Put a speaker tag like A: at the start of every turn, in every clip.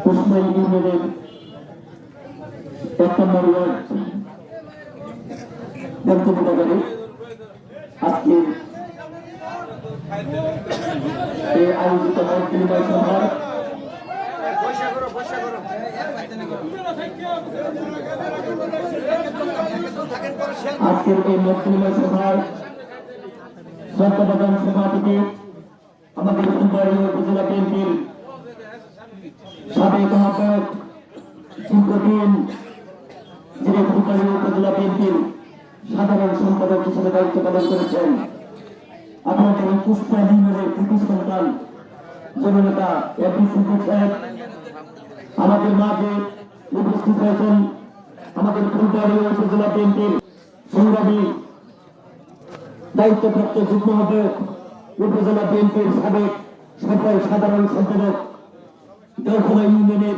A: কুসমাইল ইউনিয়নের ১ নম্বর ওয়ার্ড বক্তব্য বাজারে আজকে এই আয়োজিত মত বিনিময় সভার আজকের এই মত বিনিময় সভার শ্রদ্ধাবাদন সভাপতি আমাদের ফুলবাড়ি উপজেলা বিএনপির সাবেক আহ্বায়ক দীর্ঘদিন যিনি ফুলবাড়ি উপজেলা বিএনপির সাধারণ সম্পাদক হিসেবে দায়িত্ব পালন করেছেন, আপনাদের কুসমাইল ইউনিয়নের কৃতি সন্তান জননেতা এপি সিদ্দিক সাহেব আমাদের মাঝে উপস্থিত হয়েছেন। আমাদের ফুলবাড়ি উপজেলা বিএনপির সংগ্রামী দায়িত্বপ্রাপ্ত যুগ্ম আহ্বায়ক উপজেলা বিএনপির সাবেক সাধারণ সম্পাদক দেওখোলা ইউনিয়নের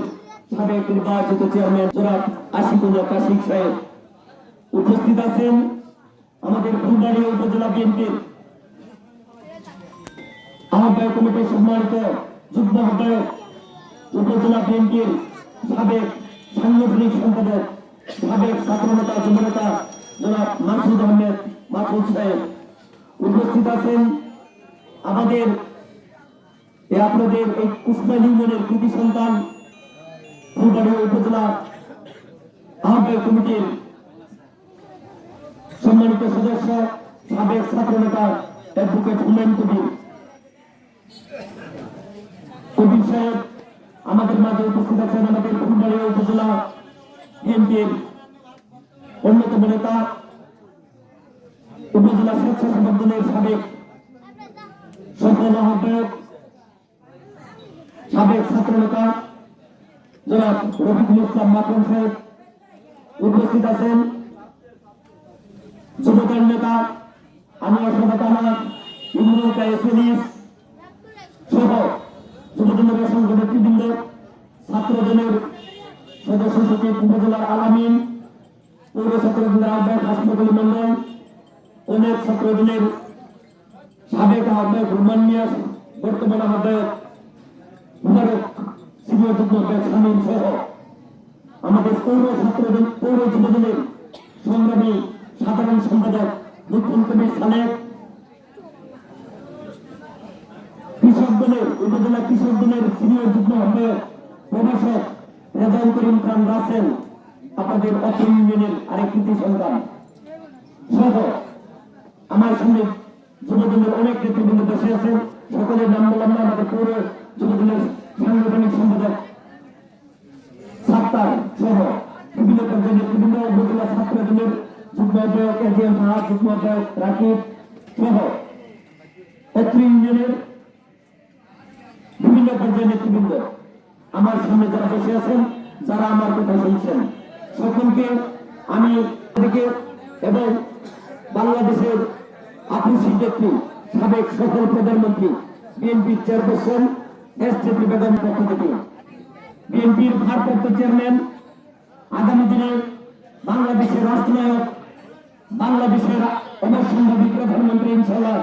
A: সাবেক নির্বাচিত চেয়ারম্যান জনাব আশিকুল্লাহ কাশিক সাহেব উপস্থিত আছেন। আমাদের ফুলবাড়ি উপজেলা বিএনপির আহ্বায়ক কমিটির সম্মানিত যুগ্ম আহ্বায়ক উপজেলা বিএনপির সাবেক সাংগঠনিক সম্পাদক সাবেক ছাত্রনেতা যুবনেতা জনাব মাসুদ আহমেদ মাসুদ সাহেব উপস্থিত আছেন। আমাদের আপনাদের এই কুসমাইল ইউনিয়নের কৃতি সন্তান ফুলবাড়ি উপজেলা আহ্বায়ক কমিটির সম্মানিত সদস্য সাবেক ছাত্রনেতা অ্যাডভোকেট হুমায়ুন কবির সাহেব আমাদের মাঝে উপস্থিত আছেন। আমাদের ফুলবাড়ি উপজেলা বিএনপির অন্যতম নেতা উপজেলা স্বেচ্ছাসেবক দলের সাবেক সফল আহ্বায়ক সাবেক ছাত্রনেতা জনাব রফিকুল ইসলাম মাখন সাহেব উপস্থিত আছেন। যুবদল নেতা আনোয়ার সাদাত আনাস ইমরুল কায়েস সহ যুবদলের অসংখ্য নেতৃবৃন্দ, ছাত্রদলের সদস্য সচিব উপজেলার আলামিন, পৌর ছাত্রদলের আহ্বায়ক হাসপাতাল মন্ডল, অনেক ছাত্রদলের সাবেক আহ্বায়ক রুমান মিয়া, বর্তমান আহ্বায়ক মুবারক, সিনিয়র যুগ্ম আহ্বায়ক শামীম সহ আমাদের পৌর ছাত্রদল পৌর যুবদলের সংগ্রামী সাধারণ সম্পাদক লুৎফুল কবির সালেক, কৃষক দলের উপজেলা কৃষক দলের সিনিয়র যুগ্ম আহ্বায়ক প্রভাষক রেজাউল করিম খান রাসেল, আপনাদের অত্র ইউনিয়নের আরেক কৃতি সন্তান সহ আমার সামনে যুবদলের অনেক নেতৃবৃন্দ বসে আছেন। সকলের নাম বললাম না। আমাদের পৌর যুবদলের সাংগঠনিক সম্পাদক সাত্তার সহ বিভিন্ন পর্যায়ের নেতৃবৃন্দ, উপজেলা ছাত্র দলের যুগ্ম আহ্বায়ক এজিএম ফাহাদ, যুগ্ম আহ্বায়ক রাকিব সহ অত্র ইউনিয়নের বিভিন্ন পর্যায়ের নেতৃবৃন্দ আমার সামনে যারা বসে আছেন, যারা আমার কথা শুনছেন, সকলকে আমি থেকে এবং বাংলাদেশের আফ্রিসি নেত্রী সাবেক সফল প্রধানমন্ত্রী বিএনপির চেয়ারপারসন এসটিপি বেগম পক্ষ থেকে বিএনপির ভারপ্রাপ্ত চেয়ারম্যান, আগামী দিনে বাংলাদেশের রাষ্ট্রনায়ক, বাংলাদেশের অবশ্যম্ভাবী প্রধানমন্ত্রী ইনশাআল্লাহ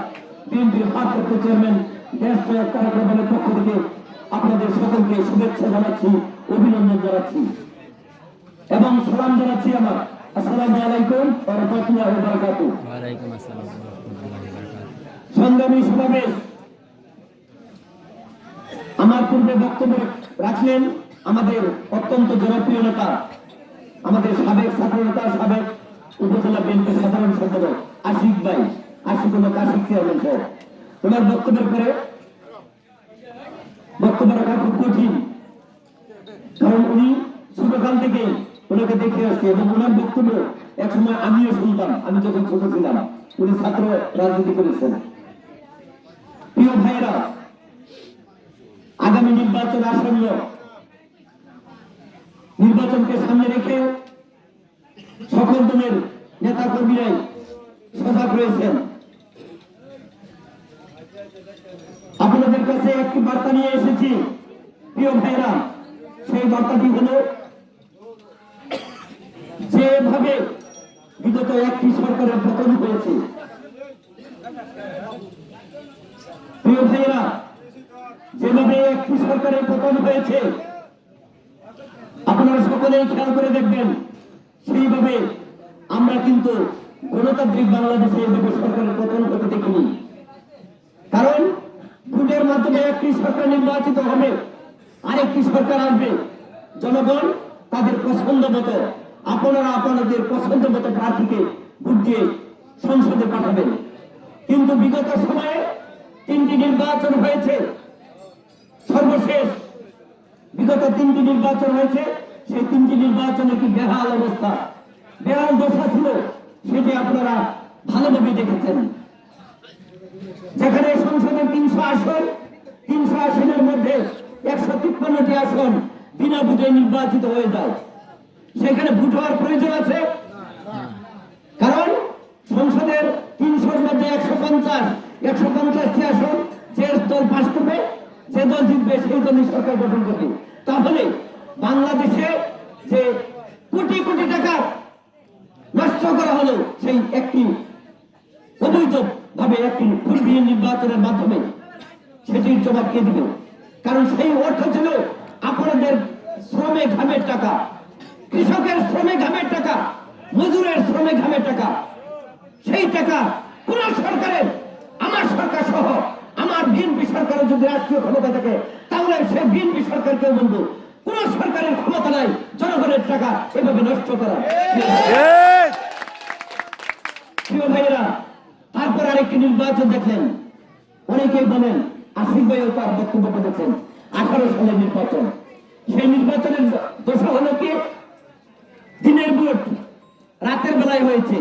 A: বিএনপির ভারপ্রাপ্ত চেয়ারম্যান দেশনায়ক তারেক রহমানের পক্ষ থেকে আপনাদের সকলকে শুভেচ্ছা জানাচ্ছি, অভিনন্দন জানাচ্ছি এবং সালাম জানাচ্ছি আমার। আসসালামু আলাইকুম ওয়া রাহমাতুল্লাহি ওয়া বারাকাতুহু। ওয়া আলাইকুম আসসালাম ওয়া রাহমাতুল্লাহি ওয়া বারাকাতুহু। সংগ্রামী সমাবেশ, আমার পূর্বে বক্তব্য রাখলেন আমাদের অত্যন্ত জনপ্রিয় নেতা, আমাদের সাবেক ছাত্রনেতা, সাবেক উপজেলা বিএনপির সাধারণ সম্পাদক আশিক ভাই, আশিকুল্লাহ কাশিক চেয়ারম্যান সাহেব। ওনার বক্তব্যের পরে বক্তব্য রাখা খুব কঠিন, কারণ উনি ছোটকাল থেকে ওনাকে দেখে আসছে এবং ওনার বক্তব্য একসময় আমিও শুনতাম। আমি যখন ছোট ছিলাম, উনি ছাত্র রাজনীতি করেছেন। প্রিয় ভাইরা, আগামী নির্বাচন আসন্ন, নির্বাচনকে সামনে রেখে সকল দলের নেতা কর্মীরাই সজাগ রয়েছেন। আপনাদের কাছে একটি বার্তা নিয়ে এসেছি প্রিয় ভাইরা। সেই বার্তাটি হলো, যেভাবে বিগত একটি সরকারের পতন হয়েছে, প্রিয় ভাইরা, যেভাবে একটি সরকারের পতন হয়েছে আপনারা সকলেই খেয়াল করে দেখবেন, সেইভাবে আমরা কিন্তু গণতান্ত্রিক বাংলাদেশে এইভাবে সরকারের পতন হতে দেখিনি। কারণ ভোটের মাধ্যমে একটি সরকার নির্বাচিত হবে, আরেকটি সরকার আসবে, জনগণ তাদের পছন্দ মতো, আপনারা আপনাদের পছন্দ মতো প্রার্থীকে ভোট দিয়ে সংসদে পাঠাবেন। কিন্তু বিগত সময়ে 3টি নির্বাচন হয়েছে, সর্বশেষ বিগত 3টি নির্বাচন হয়েছে, সেই 3টি নির্বাচনে কি বেহাল অবস্থা, বেহাল দশা ছিল, সেটি আপনারা ভালোভাবে দেখেছেন। যেখানে সংসদের 300 আসন, 300 আসনের মধ্যে 153টি আসন বিনা ভোটে নির্বাচিত হয়ে যায়। সেখানে ভোট হওয়ার প্রয়োজন আছে, কারণ সংসদের 300-র মধ্যে 150টি আসন যে দল পাস করবে, যে দল জিতবে, সেই দলই সরকার গঠন করবে। তাহলে বাংলাদেশে যে কোটি কোটি টাকা নষ্ট করা হলো সেই একটি অবৈধ ভাবে একটি ভোটবিহীন নির্বাচনের মাধ্যমে, সেটির জবাব কে দিবে? কারণ সেই অর্থ ছিল আপনাদের শ্রমে ঘামের টাকা, কৃষকের শ্রমে ঘামের টাকা, মজুরের শ্রমে ঘামের টাকা। সেই টাকা কোন সরকারের, আমার সরকার সহ আমার বিএনপি সরকারের যদি রাষ্ট্রীয় ক্ষমতা থাকে, তাহলে সে বিএনপি সরকারকে বলবো কোন সরকারের ক্ষমতা নাই জনগণের টাকা এভাবে নষ্ট করা। প্রিয় ভাইয়েরা, তারপর আরেকটি নির্বাচন দেখলেন, অনেকেই বলেন, আশিক ভাইও তার বক্তব্য করেছেন, 18 সালের নির্বাচন। সেই নির্বাচনের দশা হলো কি, দিনের ভোট রাতের বেলায় হয়েছে।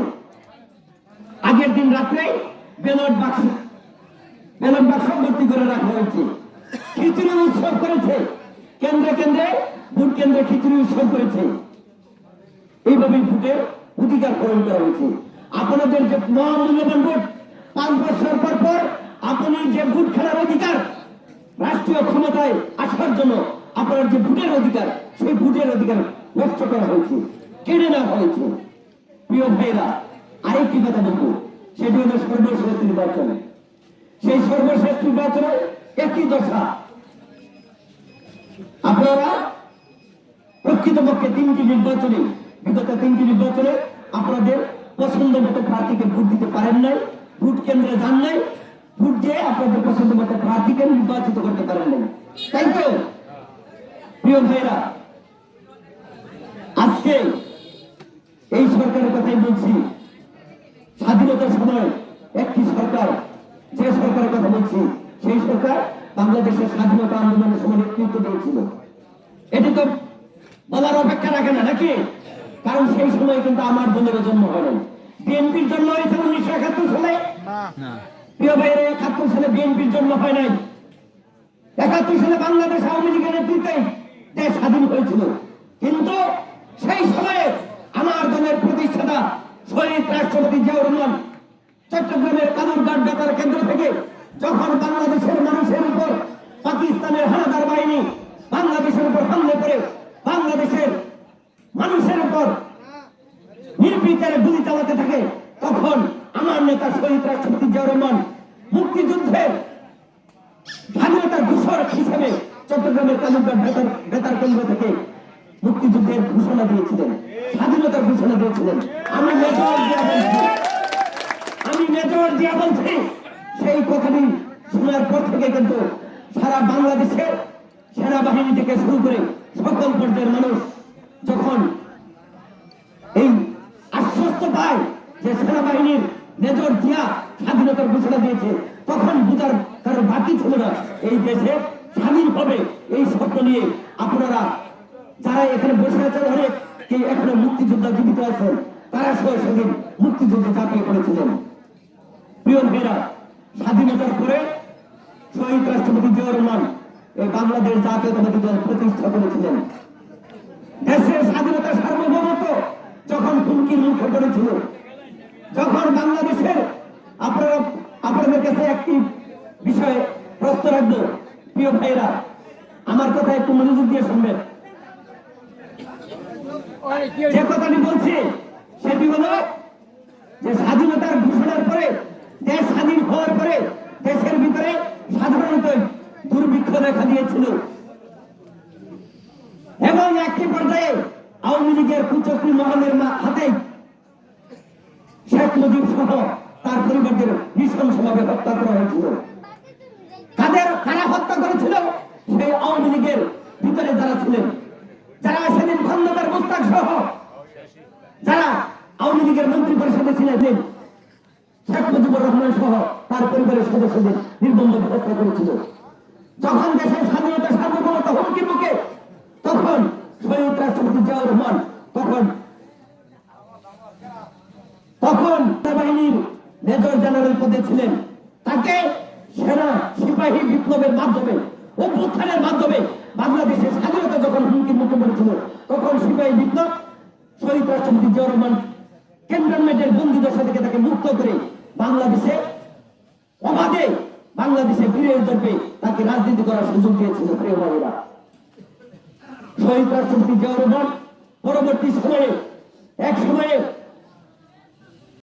A: আগের দিন রাত্রে ব্যালট বাক্স ভর্তি করে রাখা হয়েছে, খিচুড়ি উৎসব করেছে, কেন্দ্রে কেন্দ্রে ভোট কেন্দ্রে খিচুড়ি উৎসব করেছে। এইভাবে ভোটের অধিকার প্রদান করা হয়েছে। আপনাদের যে মহামূল্যবান ভোট, 5 বছর পর পর আপনি যে ভোট খেলার অধিকার, রাষ্ট্রীয় ক্ষমতায় আসার জন্য আপনার যে ভোটের অধিকার, সেই ভোটের অধিকার নষ্ট করা হয়েছে, কেড়ে নেওয়া হয়েছে। প্রিয় ভাইরা, আরেকটি কথা বলবো, সেটি হলো সর্বশেষ নির্বাচন। সেই সর্বশেষ নির্বাচনে একই দশা। আপনারা প্রকৃতপক্ষে 3টি নির্বাচনে, বিগত 3টি নির্বাচনে আপনাদের পছন্দ মতো প্রার্থীকে ভোট দিতে পারেন নাই, ভোট কেন্দ্রে যান নাই, ভোট দিয়ে আপনাদের পছন্দ মতো প্রার্থীকে নির্বাচিত করতে পারেন নাই, তাই তো? প্রিয় ভাইরা, আজকে এই সরকারের কথাই বলছি। স্বাধীনতার সময় একটি সরকার, যে সরকারের কথা বলছি, সেই সরকার বাংলাদেশের স্বাধীনতা আন্দোলনের সময় নেতৃত্ব দিয়েছিল। এটি তো বলার অপেক্ষা রাখে না নাকি? কারণ সেই সময় কিন্তু আমার দলের জন্ম হয় নাই, বিএনপির জন্ম হয়েছে 1971 সালে। প্রিয় ভাইয়েরা, 71 সালে বিএনপির জন্ম হয় নাই। 71 সালে বাংলাদেশ আওয়ামী লীগের নেতৃত্বে দেশ স্বাধীন হয়েছিল। কিন্তু সেই সময়ে আমার দলের প্রতিষ্ঠাতা শহীদ রাষ্ট্রপতি জিয়াউর রহমান চট্টগ্রামের কালুরঘাট বেতার কেন্দ্র থেকে যখন বাংলাদেশের মানুষের উপর পাকিস্তানের হানাদার বাহিনী বাংলাদেশের উপর হামলে করে বাংলাদেশের মানুষের উপর নির্বিচারে গুলি চালাতে থাকে, তখন আমার নেতা শহীদ রাষ্ট্রপতি জিয়াউর রহমান মুক্তিযুদ্ধের স্বাধীনতার ঘোষক হিসেবে চট্টগ্রামের কালুরঘাট বেতার কেন্দ্র থেকে মুক্তিযুদ্ধের ঘোষণা দিয়েছিলেন, স্বাধীনতার ঘোষণা দিয়েছিলেন। আমি মেজর জিয়া বলছি, সেই কথাটি শোনার পর থেকে কিন্তু সারা বাংলাদেশের সেনাবাহিনী থেকে শুরু করে সকল পর্যায়ের মানুষ যখন এই আশ্বস্ত পায় যে সেনাবাহিনীর মেজর জিয়া স্বাধীনতার ঘোষণা দিয়েছে, তখন বুঝার কারো বাকি ছিল না এই দেশে স্বাধীন হবে। এই স্বপ্ন নিয়ে আপনারা যারা এখানে বসে আছেন, অনেক এখানে মুক্তিযোদ্ধা জীবিত আছেন, তারা সেদিন মুক্তিযুদ্ধে ঝাঁপিয়ে পড়েছিলেন। প্রিয় ভাইরা, স্বাধীনতার পরে শহীদ রাষ্ট্রপতি জিয়াউর রহমান এই বাংলাদেশ জাতীয়তাবাদী দল প্রতিষ্ঠা করেছিলেন। দেশের স্বাধীনতা সার্বভৌমত্ব যখন হুমকির মুখে পড়েছিল, যখন বাংলাদেশের আপনাদের কাছে একটি বিষয়ে প্রশ্ন রাখবো, প্রিয় ভাইরা, আমার কথা একটু মনোযোগ দিয়ে শুনবেন। যে কথাটি বলছি সেটি হলো যে স্বাধীনতার ঘোষণার পরে, দেশ স্বাধীন হওয়ার পরে দেশের ভিতরে সাধারণত দুর্ভিক্ষ দেখা দিয়েছিল এবং এক একটি পর্যায়ে আওয়ামী লীগের কুচক্রী মহলের হাতে শেখ মুজিব সহ তার পরিবারদের নৃশংসভাবে হত্যা করা হয়েছিল। কারা হত্যা করেছিল? সেই আওয়ামী লীগের ভিতরে যারা ছিলেন, যারা সেদিন খন্দকার মোস্তাক সহ যারা আওয়ামী লীগের মন্ত্রী পরিষদে ছিলেন, শেখ মুজিবুর রহমান সহ তার পরিবারের সদস্যদের নির্মমভাবে হত্যা করেছিল। যখন দেশের স্বাধীনতা সার্বভৌমত্ব হুমকির মুখে, তখন শহীদ রাষ্ট্রপতি জিয়াউর রহমান তখন বাহিনীর মেজর জেনারেল পদে ছিলেন। তাকে সেনা সিপাহী বিপ্লবের মাধ্যমে, অভ্যুত্থানের মাধ্যমে বাংলাদেশের স্বাধীনতা যখন হুমকির মুখে পড়েছিল, তখন সিপাহী বিপ্লব শহীদ রাষ্ট্রপতি জিয়াউর রহমান ক্যান্টনমেন্টের বন্দীদশা থেকে তাকে মুক্ত করে বাংলাদেশে অবাধে বাংলাদেশে ফিরে ধরবে, তাকে রাজনীতি করার সুযোগ দিয়েছিল। প্রিয় ভাইরা, শহীদ রাষ্ট্রপতি জিয়াউর রহমান পরবর্তী সময়ে 100